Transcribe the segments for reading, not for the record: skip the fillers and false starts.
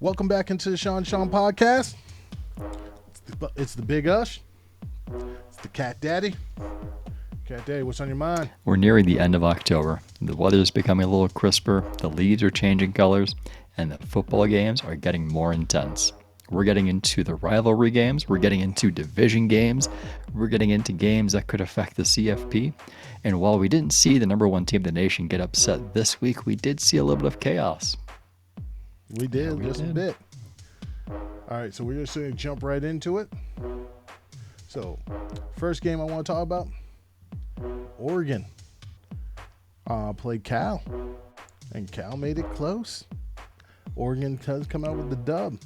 Welcome back into the Sean podcast. It's the Big Ush. It's the Cat Daddy. Cat Daddy, what's on your mind? We're nearing the end of October. The weather's becoming a little crisper, the leaves are changing colors, and the football games are getting more intense. We're getting into the rivalry games, we're getting into division games, we're getting into games that could affect the CFP. And while we didn't see the number one team in the nation get upset this week, we did see a little bit of chaos. We did, a bit. All right, so we're just going to jump right into it. So, first game I want to talk about, Oregon played Cal, and Cal made it close. Oregon does come out with the dub,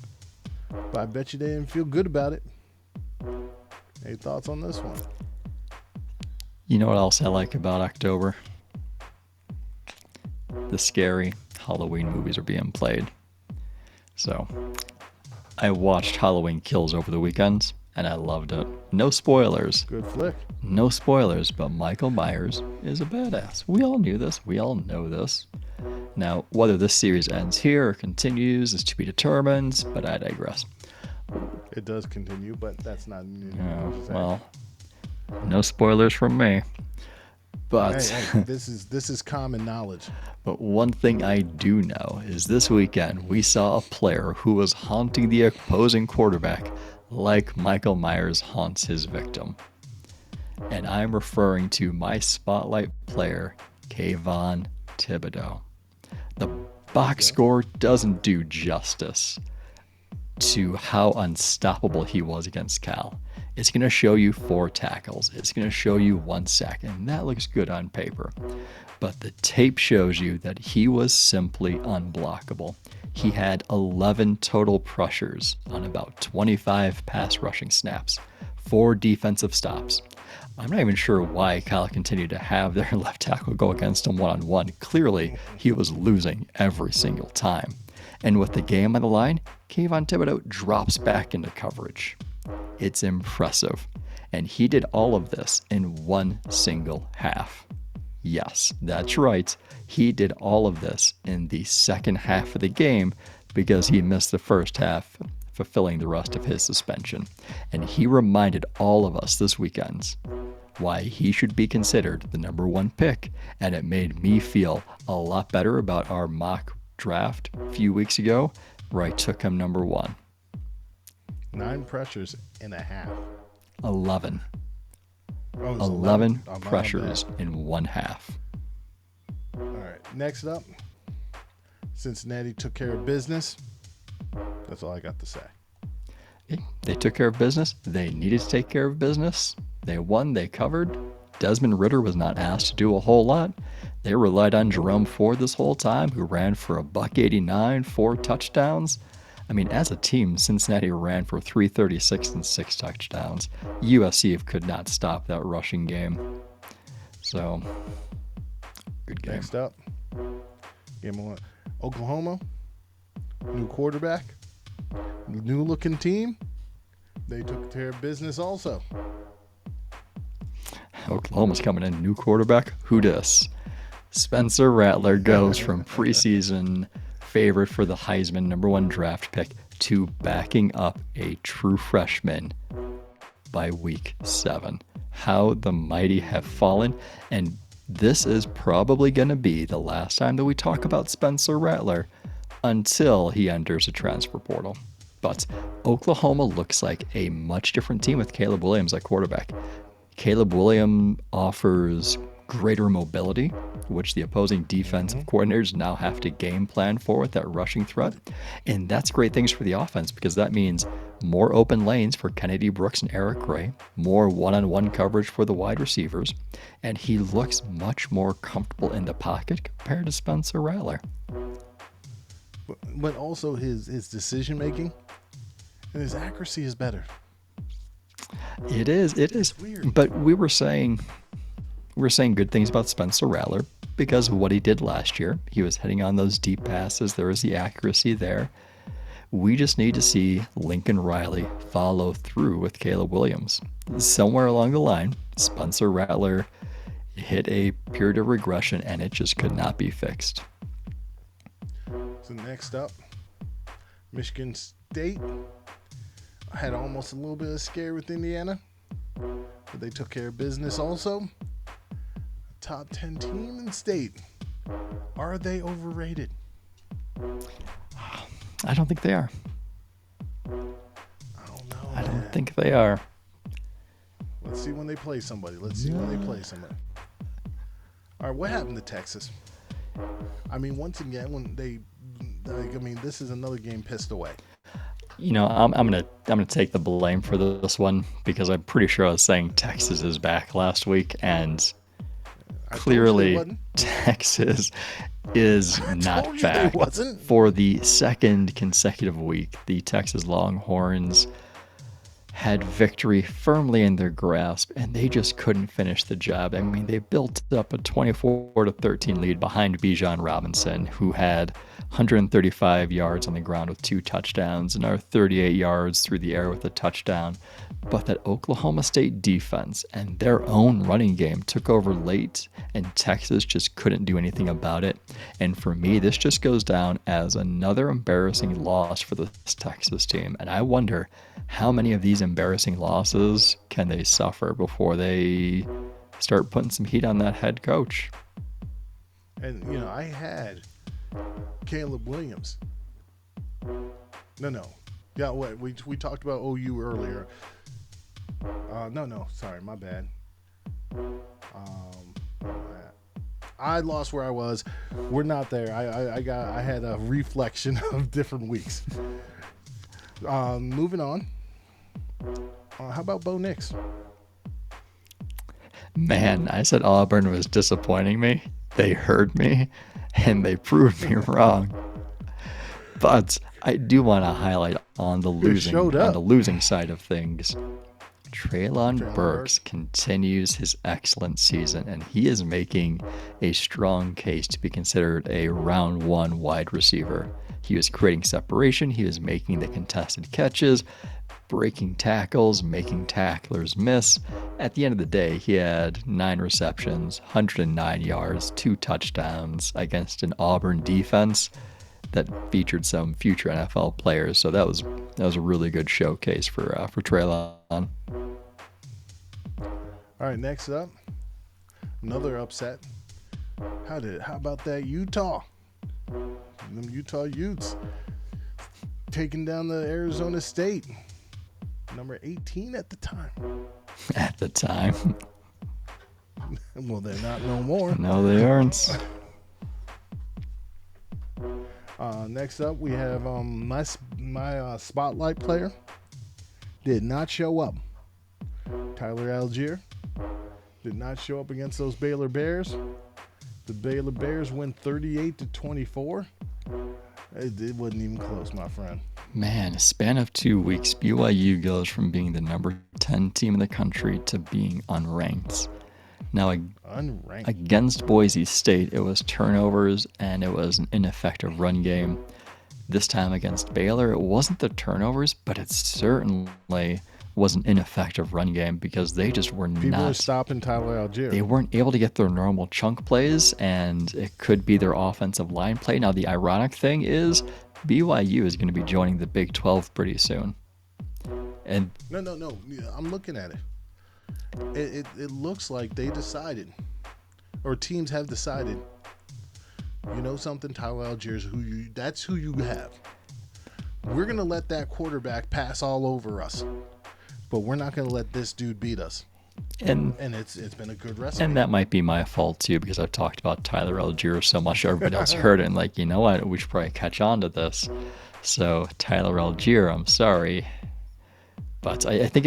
but I bet you they didn't feel good about it. Any thoughts on this one? You know what else I like about October? The scary Halloween movies are being played. So, I watched Halloween Kills over the weekends, and I loved it. No spoilers. Good flick. No spoilers, but Michael Myers is a badass. We all knew this. We all know this. Now, whether this series ends here or continues is to be determined, but I digress. It does continue, but that's not new. Well, no spoilers from me. But hey, this is common knowledge. But one thing I do know is this weekend we saw a player who was haunting the opposing quarterback like Michael Myers haunts his victim. And I'm referring to my spotlight player, Kayvon Thibodeau. The box score doesn't do justice to how unstoppable he was against Cal. It's going to show you 4 tackles. It's going to show you 1 sack, and that looks good on paper. But the tape shows you that he was simply unblockable. He had 11 total pressures on about 25 pass rushing snaps, 4 defensive stops. I'm not even sure why Cal continued to have their left tackle go against him one-on-one. Clearly, he was losing every single time. And with the game on the line, Kayvon Thibodeau drops back into coverage. It's impressive. And he did all of this in one single half. Yes, that's right. He did all of this in the second half of the game because he missed the first half, fulfilling the rest of his suspension. And he reminded all of us this weekend why he should be considered the number 1 pick. And it made me feel a lot better about our mock draft a few weeks ago where I took him number 1. 9 pressures and a half. 11. 11 pressures in 1 half. All right. Next up, Cincinnati took care of business. That's all I got to say. They took care of business. They needed to take care of business. They won. They covered. Desmond Ridder was not asked to do a whole lot. They relied on Jerome Ford this whole time, who ran for $189, 4 touchdowns. I mean, as a team, Cincinnati ran for 336 and 6 touchdowns. USC could not stop that rushing game. So, good game. Next up, game 1. Oklahoma, new quarterback, new looking team. They took care of business also. Oklahoma's coming in, new quarterback. Who dis? Spencer Rattler goes from preseason favorite for the Heisman number 1 draft pick to backing up a true freshman by week 7. How the mighty have fallen. And this is probably going to be the last time that we talk about Spencer Rattler until he enters a transfer portal. But Oklahoma looks like a much different team with Caleb Williams at quarterback. Caleb Williams offers greater mobility, which the opposing defensive coordinators now have to game plan for with that rushing threat. And that's great things for the offense because that means more open lanes for Kennedy Brooks and Eric Gray, more one-on-one coverage for the wide receivers, and he looks much more comfortable in the pocket compared to Spencer Rattler. But also his decision making and his accuracy is better. It is. It's weird. But we were saying good things about Spencer Rattler because of what he did last year. He was hitting on those deep passes. There was the accuracy there. We just need to see Lincoln Riley follow through with Caleb Williams. Somewhere along the line, Spencer Rattler hit a period of regression, and it just could not be fixed. So next up, Michigan State. I had almost a little bit of scare with Indiana, but they took care of business also. Top 10 team in state. Are they overrated? I don't think they are. I don't know. I don't think they are. Let's see when they play somebody. All right, what happened to Texas? I mean, once again, when this is another game pissed away. You know, I'm gonna take the blame for this one because I'm pretty sure I was saying Texas is back last week, and clearly Texas is not back. For the second consecutive week, the Texas Longhorns had victory firmly in their grasp, and they just couldn't finish the job. I mean, they built up a 24-13 lead behind Bijan Robinson, who had 135 yards on the ground with 2 touchdowns and our 38 yards through the air with a touchdown. But that Oklahoma State defense and their own running game took over late, and Texas just couldn't do anything about it. And for me, this just goes down as another embarrassing loss for this Texas team. And I wonder how many of these embarrassing losses can they suffer before they start putting some heat on that head coach. And, you know, I had Caleb Williams. No. Yeah, we talked about OU earlier. Sorry, my bad. I lost where I was. We're not there. I had a reflection of different weeks. Moving on. How about Bo Nix? Man, I said Auburn was disappointing me. They heard me, and they proved me wrong. But I do want to highlight on the losing side of things. Treylon Burks continues his excellent season, and he is making a strong case to be considered a round 1 wide receiver. He was creating separation. He was making the contested catches, breaking tackles, making tacklers miss. At the end of the day, he had 9 receptions, 109 yards, 2 touchdowns against an Auburn defense that featured some future NFL players. So that was a really good showcase for Treylon. All right, next up, another upset. How about that Utah? Them Utah Utes taking down the Arizona State, number 18 at the time. At the time. Well, they're not no more. No, they aren't. Next up, we have my spotlight player did not show up. Tyler Algier did not show up against those Baylor Bears. The Baylor Bears win 38-24. It wasn't even close, my friend. Man, a span of 2 weeks, BYU goes from being the number 10 team in the country to being unranked. Now, against Boise State, it was turnovers and it was an ineffective run game. This time against Baylor, it wasn't the turnovers, but it certainly was an ineffective run game because they just were People are stopping Tyler Algier. They weren't able to get their normal chunk plays, and it could be their offensive line play. Now, the ironic thing is BYU is going to be joining the Big 12 pretty soon. And No. I'm looking at it. It looks like they decided, or teams have decided, you know something, Tyler Algier is that's who you have. We're going to let that quarterback pass all over us, but we're not going to let this dude beat us. And it's been a good recipe. And that might be my fault too, because I've talked about Tyler Algier so much, everybody else heard it, and like, you know what, we should probably catch on to this. So Tyler Algier, I'm sorry, but I think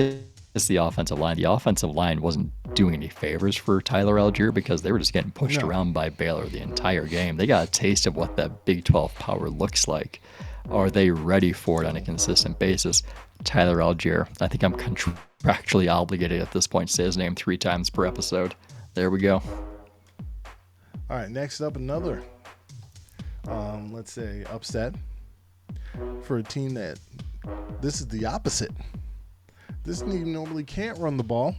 it's the offensive line. The offensive line wasn't doing any favors for Tyler Algier because they were just getting pushed around by Baylor the entire game. They got a taste of what that Big 12 power looks like. Are they ready for it on a consistent basis? Tyler Algier. I think I'm contractually obligated at this point to say his name 3 times per episode. There we go. All right, next up, another, let's say, upset for a team that this is the opposite. This team normally can't run the ball,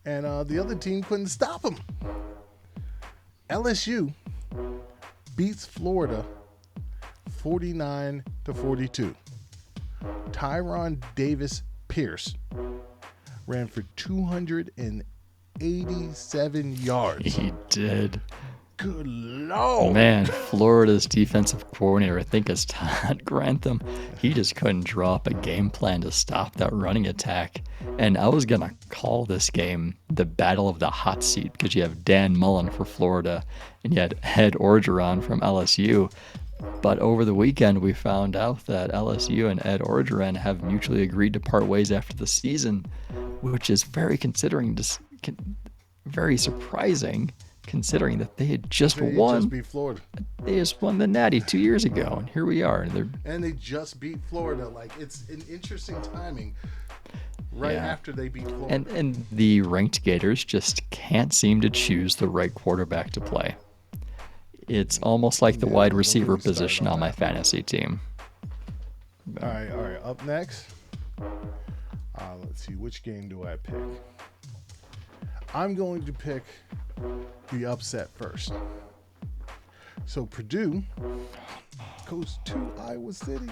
and the other team couldn't stop them. LSU beats Florida 49-42. Tyron Davis-Pierce ran for 287 yards. He did. Good Lord. Man, Florida's defensive coordinator, I think it's Todd Grantham, he just couldn't draw up a game plan to stop that running attack. And I was going to call this game the Battle of the Hot Seat because you have Dan Mullen for Florida and you had Ed Orgeron from LSU. But over the weekend, we found out that LSU and Ed Orgeron have mutually agreed to part ways after the season, which is very surprising, considering that they had just won. Just beat Florida. They just won the Natty 2 years ago, and here we are. And they just beat Florida. Like, it's an interesting timing. After they beat Florida. And the ranked Gators just can't seem to choose the right quarterback to play. It's almost like the wide receiver position on my fantasy team. All right. Up next, let's see, which game do I pick? I'm going to pick the upset first. So Purdue goes to Iowa City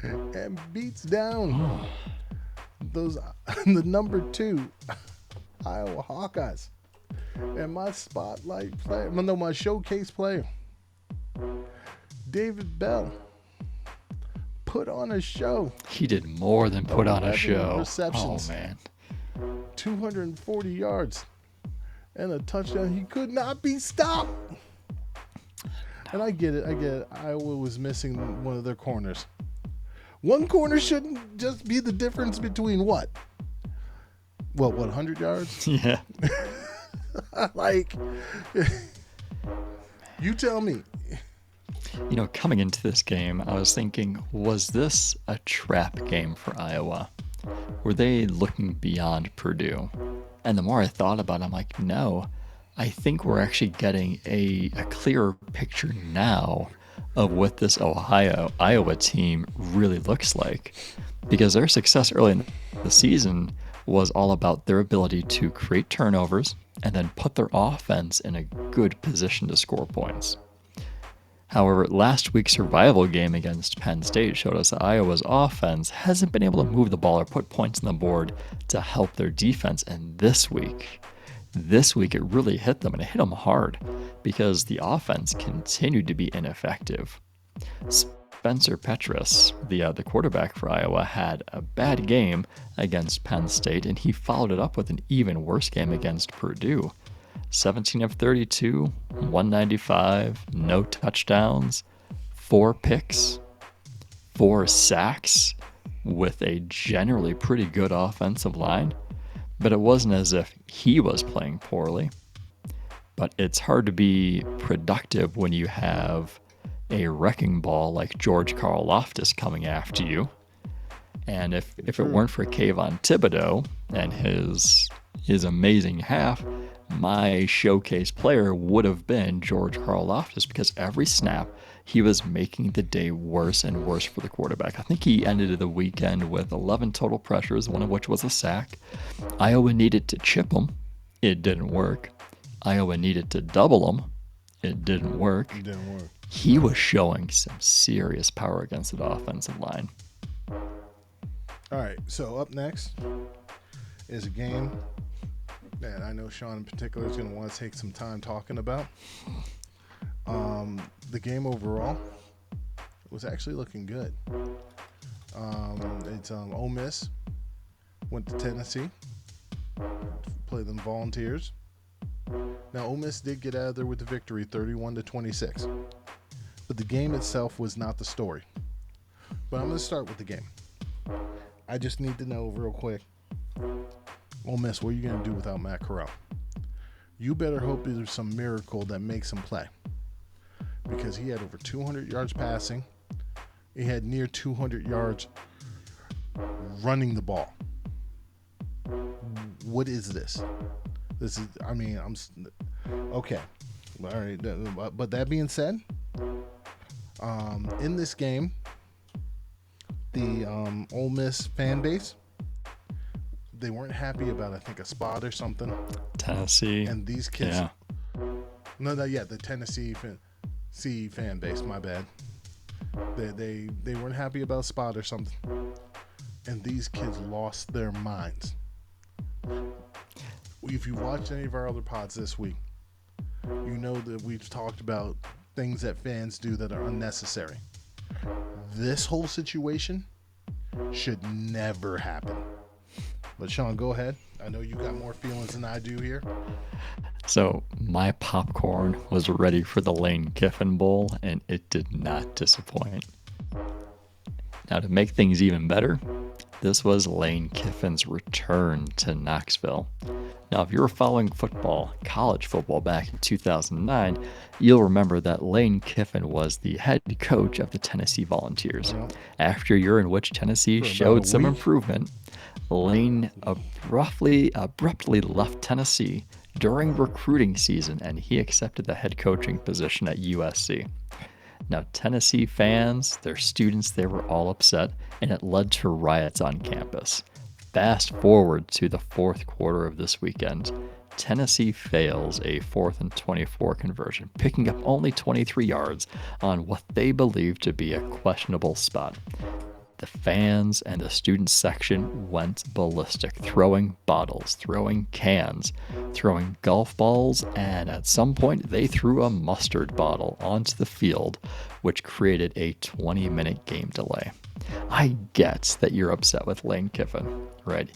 and beats down the number 2 Iowa Hawkeyes. And my spotlight player, my showcase player, David Bell, put on a show. He did more than put on a show. Receptions, oh, man. 240 yards and a touchdown. He could not be stopped. No. And I get it. Iowa was missing one of their corners. One corner shouldn't just be the difference between what? 100 yards? Yeah. Like, you tell me. You know, coming into this game, I was thinking, was this a trap game for Iowa? Were they looking beyond Purdue? And the more I thought about it, I'm like, no. I think we're actually getting a clearer picture now of what this Iowa team really looks like. Because their success early in the season was all about their ability to create turnovers and then put their offense in a good position to score points. However, last week's survival game against Penn State showed us that Iowa's offense hasn't been able to move the ball or put points on the board to help their defense. And this week it really hit them, and it hit them hard because the offense continued to be ineffective. Spencer Petras, the quarterback for Iowa, had a bad game against Penn State, and he followed it up with an even worse game against Purdue. 17 of 32, 195, no touchdowns, 4 picks, 4 sacks, with a generally pretty good offensive line. But it wasn't as if he was playing poorly. But it's hard to be productive when you have a wrecking ball like George Karlaftis coming after you. And if it weren't for Kayvon Thibodeau and his amazing half, my showcase player would have been George Karlaftis, because every snap he was making the day worse and worse for the quarterback. I think he ended the weekend with 11 total pressures, one of which was a sack. Iowa needed to chip him. It didn't work. Iowa needed to double him. It didn't work. He was showing some serious power against the offensive line. All right, so up next is a game that I know Sean in particular is going to want to take some time talking about. The game overall was actually looking good. It's Ole Miss went to Tennessee Play them Volunteers. Now, Ole Miss did get out of there with the victory, 31-26. But the game itself was not the story. But I'm going to start with the game. I just need to know real quick, Ole Miss, what are you going to do without Matt Corral? You better hope there's some miracle that makes him play. Because he had over 200 yards passing. He had near 200 yards running the ball. What is this? This is, I mean, okay. All right. But that being said, in this game, the Ole Miss fan base, they weren't happy about, I think, a spot or something. Tennessee. And these kids. Yeah. No, the Tennessee fan base, my bad. They weren't happy about a spot or something. And these kids lost their minds. If you watched any of our other pods this week, you know that we've talked about things that fans do that are unnecessary. This whole situation should never happen. But Sean, go ahead. I know you got more feelings than I do here. So my popcorn was ready for the Lane Kiffin Bowl, and it did not disappoint. Now, to make things even better, this was Lane Kiffin's return to Knoxville. Now, if you were following football, college football back in 2009, you'll remember that Lane Kiffin was the head coach of the Tennessee Volunteers. After a year in which Tennessee showed some improvement, Lane abruptly left Tennessee during recruiting season, and he accepted the head coaching position at USC. Now, Tennessee fans, their students, they were all upset, and it led to riots on campus. Fast forward to the fourth quarter of this weekend. Tennessee fails a 4th and 24 conversion, picking up only 23 yards on what they believe to be a questionable spot. The fans and the student section went ballistic, throwing bottles, throwing cans, throwing golf balls, and at some point they threw a mustard bottle onto the field, which created a 20-minute game delay. I get that you're upset with Lane Kiffin, right?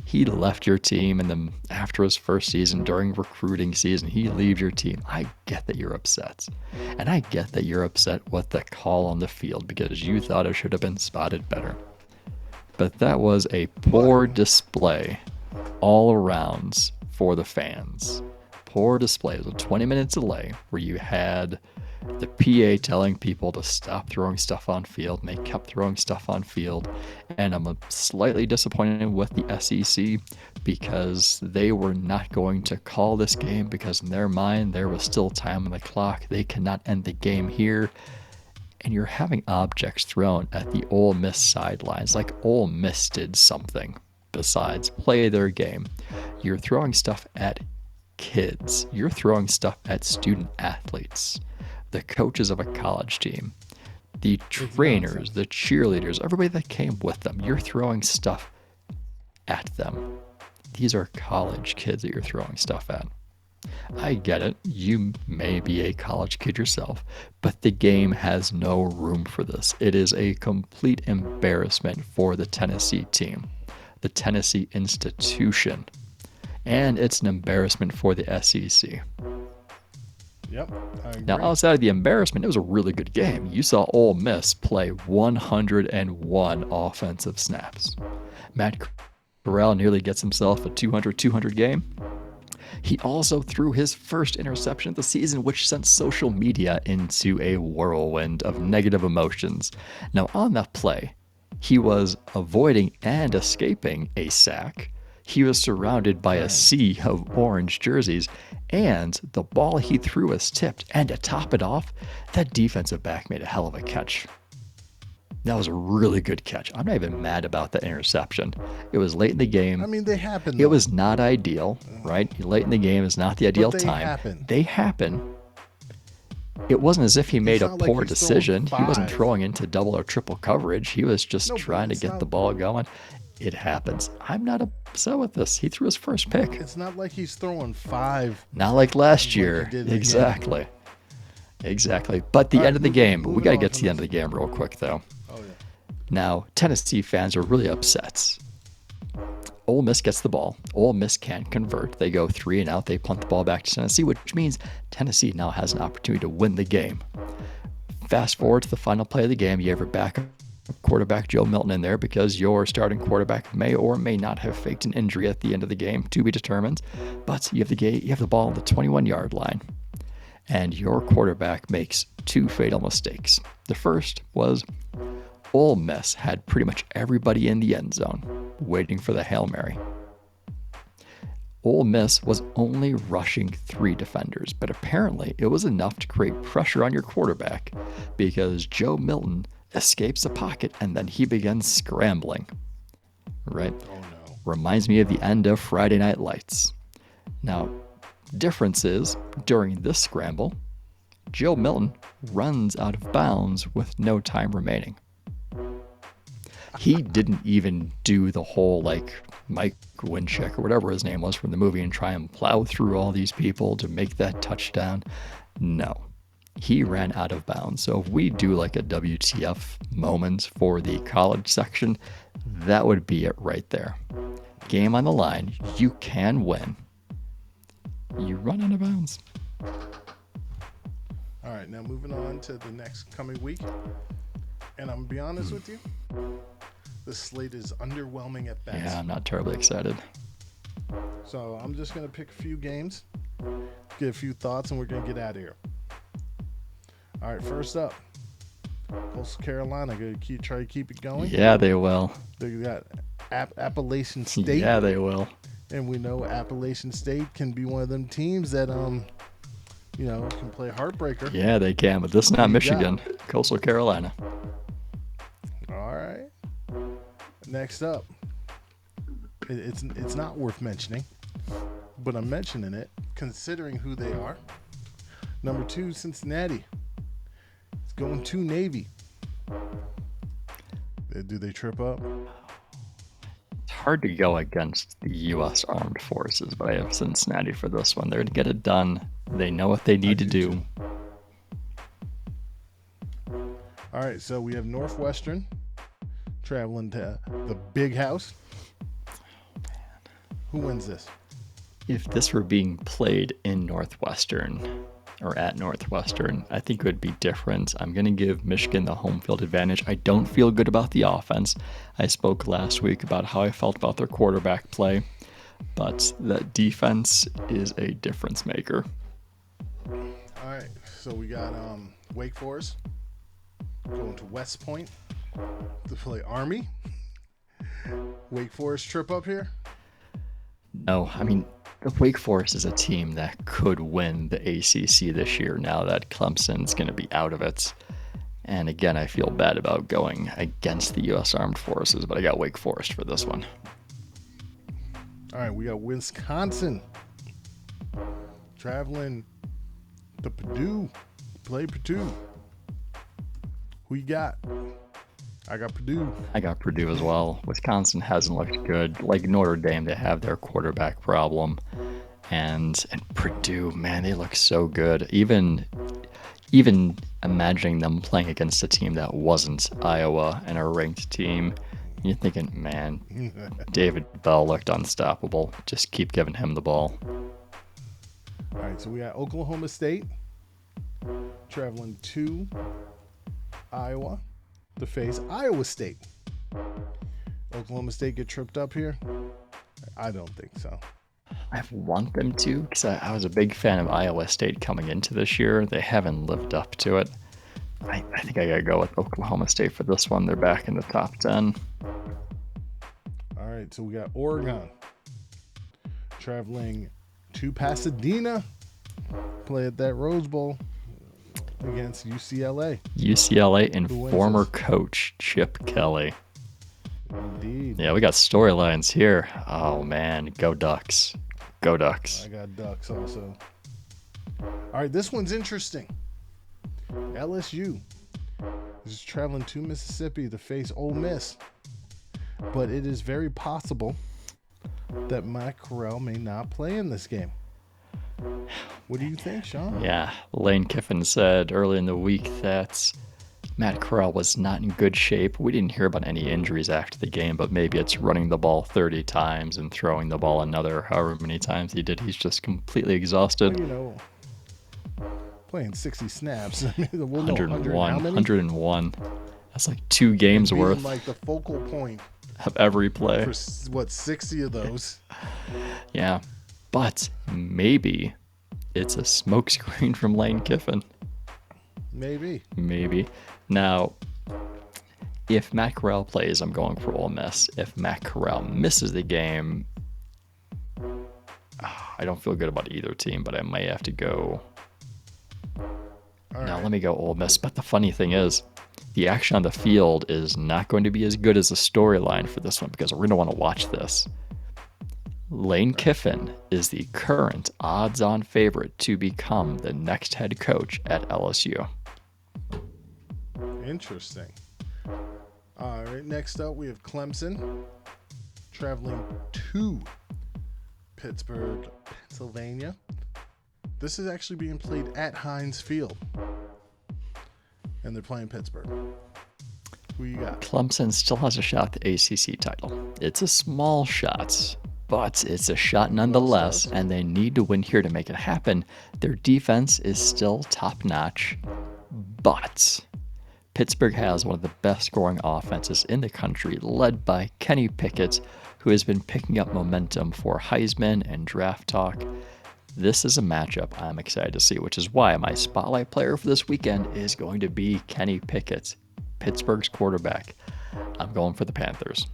He left your team, and then after his first season, during recruiting season, he leaves your team. I get that you're upset. And I get that you're upset with the call on the field because you thought it should have been spotted better. But that was a poor display all around for the fans. Poor display. It was a 20-minute delay where you had the PA telling people to stop throwing stuff on field, and they kept throwing stuff on field. And I'm slightly disappointed with the SEC because they were not going to call this game because in their mind there was still time on the clock. They cannot end the game here. And you're having objects thrown at the Ole Miss sidelines, like Ole Miss did something besides play their game. You're throwing stuff at kids. You're throwing stuff at student athletes, the coaches of a college team, the trainers, the cheerleaders, everybody that came with them. You're throwing stuff at them. These are college kids that you're throwing stuff at. I get it. You may be a college kid yourself, but the game has no room for this. It is a complete embarrassment for the Tennessee team, the Tennessee institution, and it's an embarrassment for the SEC. Yep. I agree. Now, outside of the embarrassment, it was a really good game. You saw Ole Miss play 101 offensive snaps. Matt Corral nearly gets himself a 200 game. He also threw his first interception of the season, which sent social media into a whirlwind of negative emotions. Now, on that play, he was avoiding and escaping a sack. He was surrounded by a sea of orange jerseys, and the ball he threw was tipped. And to top it off, that defensive back made a hell of a catch. That was a really good catch. I'm not even mad about the interception. It was late in the game. I mean, they happen. It was not ideal, right? Late in the game is not the ideal time. They happen. It wasn't as if he made a poor decision. He wasn't throwing into double or triple coverage. He was just trying to get the ball going. It happens. I'm not upset with this. He threw his first pick. It's not like he's throwing 5. Not like last year. Exactly. Exactly. But the end of the game. We got to get to the end of the game real quick, though. Oh, yeah. Now, Tennessee fans are really upset. Ole Miss gets the ball. Ole Miss can't convert. They go 3 and out. They punt the ball back to Tennessee, which means Tennessee now has an opportunity to win the game. Fast forward to the final play of the game. You have your backup quarterback Joe Milton in there because your starting quarterback may or may not have faked an injury at the end of the game, to be determined. But you have the ball on the 21-yard line, and your quarterback makes 2 fatal mistakes. The first was Ole Miss had pretty much everybody in the end zone waiting for the Hail Mary. Ole Miss was only rushing 3 defenders, but apparently it was enough to create pressure on your quarterback because Joe Milton escapes the pocket and then he begins scrambling. Right? Oh no. Reminds me of the end of Friday Night Lights. Now, difference is, during this scramble, Joe Milton runs out of bounds with no time remaining. He didn't even do the whole, like, Mike Wincheck or whatever his name was from the movie and try and plow through all these people to make that touchdown. No. He ran out of bounds. So if we do like a WTF moment for the college section, that would be it right there. Game on the line. You can win. You run out of bounds. All right, now moving on to the next coming week. And I'm going to be honest with you, the slate is underwhelming at best. Yeah, I'm not terribly excited. So I'm just going to pick a few games, get a few thoughts, and we're going to get out of here. All right, first up, Coastal Carolina. Going to try to keep it going. Yeah, they will. They got Appalachian State. Yeah, they will. And we know Appalachian State can be one of them teams that, can play heartbreaker. Yeah, they can, but this is not Michigan. Coastal Carolina. All right. Next up, it's not worth mentioning, but I'm mentioning it considering who they are. Number 2, Cincinnati. It's going to Navy. Do they trip up? It's hard to go against the U.S. Armed Forces, but I have Cincinnati for this one. They're going to get it done. They know what they need to do. All right, so we have Northwestern traveling to the Big House. Who wins this? If this were being played in Northwestern or at Northwestern, I think it would be different. I'm going to give Michigan the home field advantage. I don't feel good about the offense. I spoke last week about how I felt about their quarterback play, but that defense is a difference maker. All right, so we got Wake Forest going to West Point to play Army. Wake Forest trip up here? No, I mean, Wake Forest is a team that could win the ACC this year now that Clemson's going to be out of it. And again, I feel bad about going against the U.S. Armed Forces, but I got Wake Forest for this one. All right, we got Wisconsin traveling to Purdue. Play Purdue. Who you got? I got Purdue. I got Purdue as well. Wisconsin hasn't looked good. Like Notre Dame, they have their quarterback problem. And Purdue, man, they look so good. Even imagining them playing against a team that wasn't Iowa and a ranked team, you're thinking, man, David Bell looked unstoppable. Just keep giving him the ball. All right, so we got Oklahoma State traveling to Iowa to face Iowa State. Oklahoma State get tripped up here? I don't think so. I want them to because I was a big fan of Iowa State coming into this year. They haven't lived up to it. I think I got to go with Oklahoma State for this one. They're back in the top 10. All right, so we got Oregon traveling to Pasadena. Play at that Rose Bowl against UCLA. UCLA and former coach Chip Kelly. Indeed. Yeah, we got storylines here. Oh, man. Go Ducks. Go Ducks. I got Ducks also. All right, this one's interesting. LSU is traveling to Mississippi to face Ole Miss. But it is very possible that Matt Corral may not play in this game. What do you think, Sean? Yeah, Lane Kiffin said early in the week that Matt Corral was not in good shape. We didn't hear about any injuries after the game, but maybe it's running the ball 30 times and throwing the ball another however many times he did. He's just completely exhausted. Well, playing 60 snaps. I mean, we'll 101. how many? 101. That's like 2 games worth. Like the focal point of every play. For 60 of those? Yeah, but maybe it's a smokescreen from Lane Kiffin. Maybe. Now, if Matt Corral plays, I'm going for Ole Miss. If Matt Corral misses the game, I don't feel good about either team, but I may have to go. Let me go Ole Miss. But the funny thing is, the action on the field is not going to be as good as the storyline for this one because we're going to want to watch this. Lane Kiffin is the current odds-on favorite to become the next head coach at LSU. Interesting. All right, next up we have Clemson traveling to Pittsburgh, Pennsylvania. This is actually being played at Heinz Field. And they're playing Pittsburgh. Who you got? Clemson still has a shot at the ACC title. It's a small shot, but it's a shot nonetheless, and they need to win here to make it happen. Their defense is still top-notch, but Pittsburgh has one of the best scoring offenses in the country, led by Kenny Pickett, who has been picking up momentum for Heisman and draft talk. This is a matchup I'm excited to see, which is why my spotlight player for this weekend is going to be Kenny Pickett, Pittsburgh's quarterback. I'm going for the Panthers.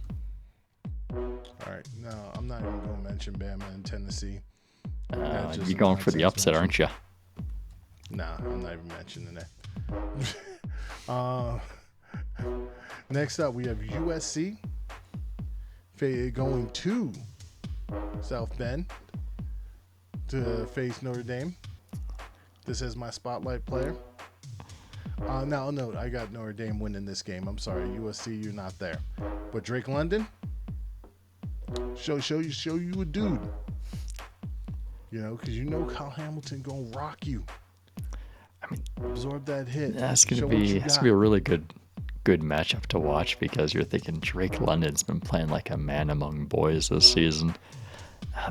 All right. No, I'm not even going to mention Bama and Tennessee. You're going for the upset, aren't you? Nah, I'm not even mentioning that. Next up, we have USC going to South Bend to face Notre Dame. This is my spotlight player. Now, no, I got Notre Dame winning this game. I'm sorry, USC, you're not there. But Drake London, show you a dude. Because Kyle Hamilton gonna rock you. I mean, absorb that hit. That's gonna be a really good matchup to watch because you're thinking Drake London's been playing like a man among boys this season.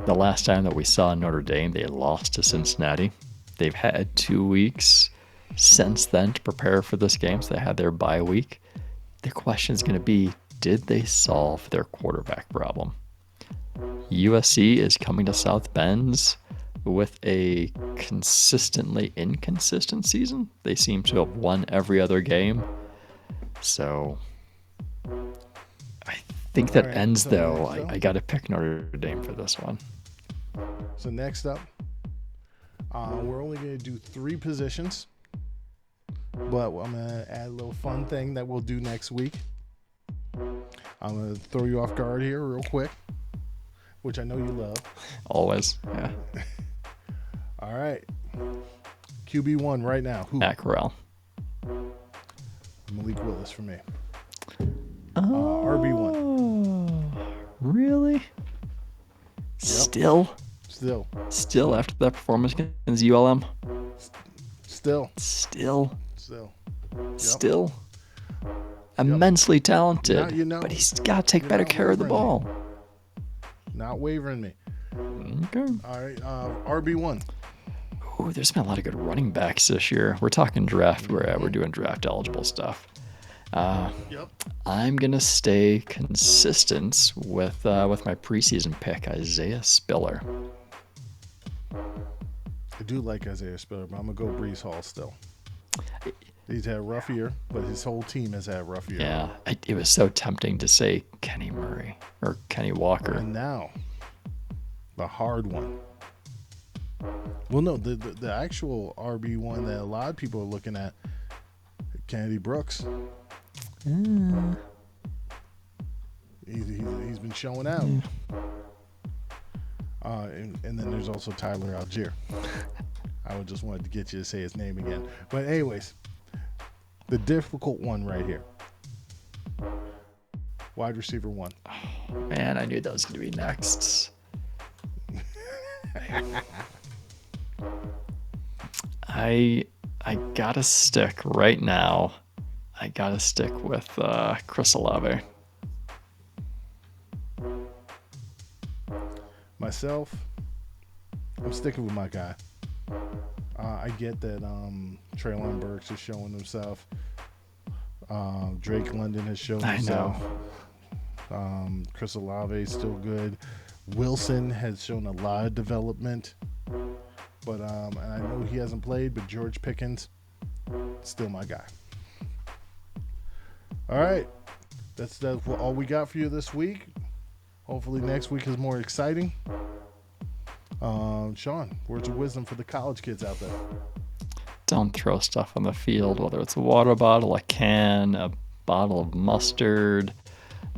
The last time that we saw Notre Dame, they lost to Cincinnati. They've had 2 weeks since then to prepare for this game, so they had their bye week. The question is going to be, did they solve their quarterback problem? USC is coming to South Bend with a consistently inconsistent season. They seem to have won every other game. So I think that ends, though. I got to pick Notre Dame for this one. So next up, we're only going to do 3 positions. But I'm going to add a little fun thing that we'll do next week. I'm going to throw you off guard here real quick, which I know you love. Always, yeah. All right. QB1 right now. Who? Matt Corral. Malik Willis for me. RB1. Really? Yep. Still after that performance against ULM? Still. Yep. Immensely talented, but he's got to take better care of the ball. Not wavering me. Okay. All right, RB1. Oh, there's been a lot of good running backs this year. We're talking draft. We're doing draft eligible stuff. I'm gonna stay consistent with my preseason pick, Isaiah Spiller. I do like Isaiah Spiller, but I'm gonna go Breece Hall still. He's had a rough year, but his whole team has had a rough year. Yeah, it was so tempting to say Kenny Murray or Kenny Walker. And now, the hard one. Well, no, the actual RB1 that a lot of people are looking at, Kennedy Brooks. He's been showing out. And then there's also Tyler Algier. I just wanted to get you to say his name again. But anyways, the difficult one right here. Wide receiver 1. Oh, man, I knew that was going to be next. I gotta stick right now. I gotta stick with Chris Olave. Myself, I'm sticking with my guy. I get that Treylon Burks is showing himself. Drake London has shown himself. Chris Olave is still good. Wilson has shown a lot of development. But and I know he hasn't played, but George Pickens, still my guy. All right. That's all we got for you this week. Hopefully next week is more exciting. Sean, words of wisdom for the college kids out there. Don't throw stuff on the field, whether it's a water bottle, a can, a bottle of mustard,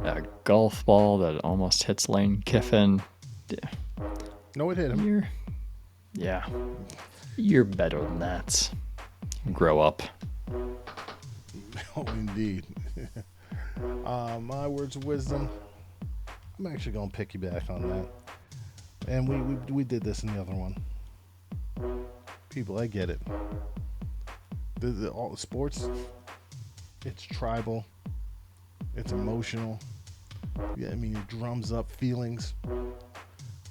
a golf ball that almost hits Lane Kiffin. No, it hit him. You're better than that. Grow up. Oh, indeed. My words of wisdom, I'm actually going to piggyback on that. And we did this in the other one. People, I get it. All the sports, it's tribal. It's emotional. Yeah, I mean, it drums up feelings.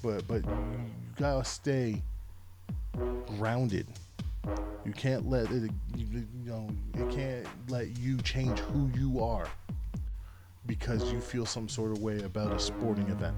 But you gotta stay grounded. You can't let it, it can't let you change who you are because you feel some sort of way about a sporting event.